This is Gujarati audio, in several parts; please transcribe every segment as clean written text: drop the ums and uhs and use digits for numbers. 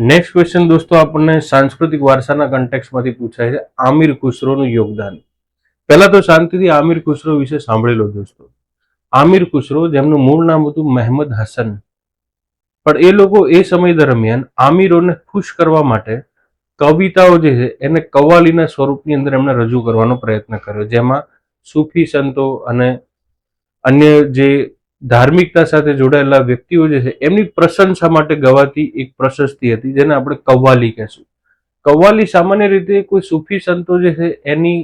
નેક્સ્ટ ક્વેશ્ચન દોસ્તો આપણને સાંસ્કૃતિક વારસાના કન્ટેક્સમાંથી પૂછાય છે આમિર ખુસરોનું યોગદાન. પહેલા તો શાંતિથી આમિર ખુસરો વિશે સાંભળી લો દોસ્તો. આમિર ખુસરો, જેમનું મૂળ નામ હતું મહેમદ હસન, પણ એ લોકો એ સમય દરમિયાન આમિરોને ખુશ કરવા માટે કવિતાઓ જે છે એને કવ્વાલીના સ્વરૂપની અંદર એમણે રજૂ કરવાનો પ્રયત્ન કર્યો, જેમાં સૂફી સંતો અને અન્ય જે ધાર્મિકતા સાથે જોડાયેલા વ્યક્તિઓ જે છે એમની પ્રશંસા માટે ગવાતી એક પ્રશસ્તિ હતી, જેને આપણે કવ્વાલી કહેશું. કવ્વાલી સામાન્ય રીતે કોઈ સૂફી સંતો જે છે એની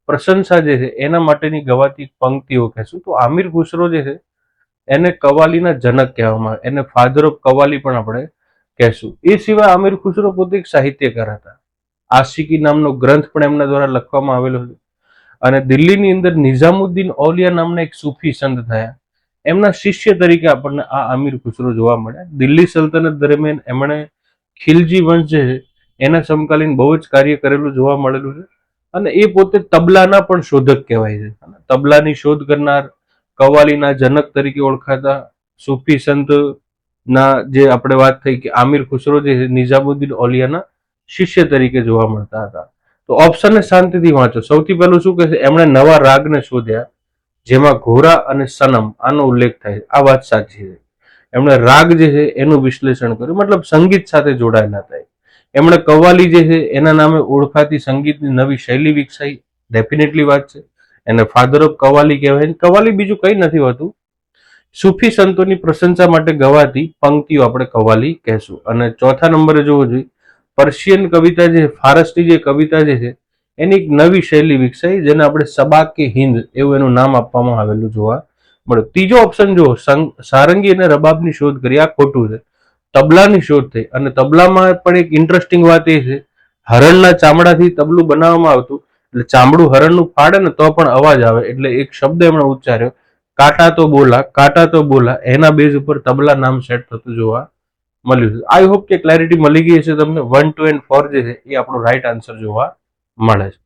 પ્રશંસા જે છે એના માટેની ગવાતી પંક્તિઓ કહેશું. તો આમિર ખુસરો જે છે એને કવ્વાલીના જનક કહેવામાં આવે, એને ફાધર ઓફ કવ્વાલી પણ આપણે કહેશું. એ સિવાય આમિર ખુસરો પોતે એક સાહિત્યકાર હતા. આશિકી નામનો ગ્રંથ પણ એમના દ્વારા લખવામાં આવેલો છે. અને દિલ્હીની અંદર નિઝામુદ્દીન ઔલિયા નામના એક સૂફી સંત થયા, એમના શિષ્ય તરીકે આપણને આ આમિર ખુસરો જોવા મળ્યા. દિલ્હી સલ્તનત દરમિયાન એમણે ખિલજી વંશ જે છે એના સમકાલીન બહુ જ કાર્ય કરેલું જોવા મળેલું છે. અને એ પોતે તબલાના પણ શોધક કહેવાય છે. તબલાની શોધ કરનાર, કવ્વાલીના જનક તરીકે ઓળખાતા સૂફી સંતના જે આપણે વાત થઈ કે આમિર ખુસરો જે છે નિઝામુદ્દીન ઔલિયાના શિષ્ય તરીકે જોવા મળતા હતા. તો ઓપ્શનને શાંતિથી વાંચો. સૌથી પહેલું શું કહે છે, એમણે નવા રાગને શોધ્યા જેમાં ઘોરા અને સનમ આનો ઉલ્લેખ થાય છે. આ વાત સાચી છે. એમણે રાગ જે છે એનું વિશ્લેષણ કર્યું, મતલબ સંગીત સાથે જોડાયેલા હતા. એમણે કવ્વાલી જે છે એના નામે ઓળખાતી સંગીતની નવી શૈલી વિકસાઈ, ડેફિનેટલી વાત છે. એને ફાધર ઓફ કવ્વાલી કહેવાય. કવ્વાલી બીજું કંઈ નથી હોતું, સૂફી સંતોની પ્રશંસા માટે ગવાતી પંક્તિઓ આપણે કવ્વાલી કહેશું. અને ચોથા નંબરે જોવો જોઈએ, પર્શિયન કવિતા જે ફારસની જે કવિતા જે છે એની એક નવી શૈલી વિકસાઈ, જેને આપણે સબાકે હિન્દ એવું એનું નામ આપવામાં આવેલું જોવા મળે. ત્રીજો ઓપ્શન જુઓ, સારંગી અને રબાબની શોધ કરી. આ ખોટું છે. તબલાની શોધ થઈ. અને તબલામાં પણ એક ઇન્ટરેસ્ટિંગ વાત એ છે, હરણના ચામડાથી તબલું બનાવવામાં આવતું, એટલે ચામડું હરણનું ફાડે ને તો પણ અવાજ આવે, એટલે એક શબ્દ એમણે ઉચ્ચાર્યો, કાટા તો બોલા, કાટા તો બોલા. એના બેઝ ઉપર તબલા નામ સેટ થતું જોવા મળ્યું છે. આઈ હોપ કે ક્લેરિટી મળી ગઈ હશે તમને. 1, 2 and 4 જે છે એ આપણો રાઈટ આન્સર જોવા મળે છે.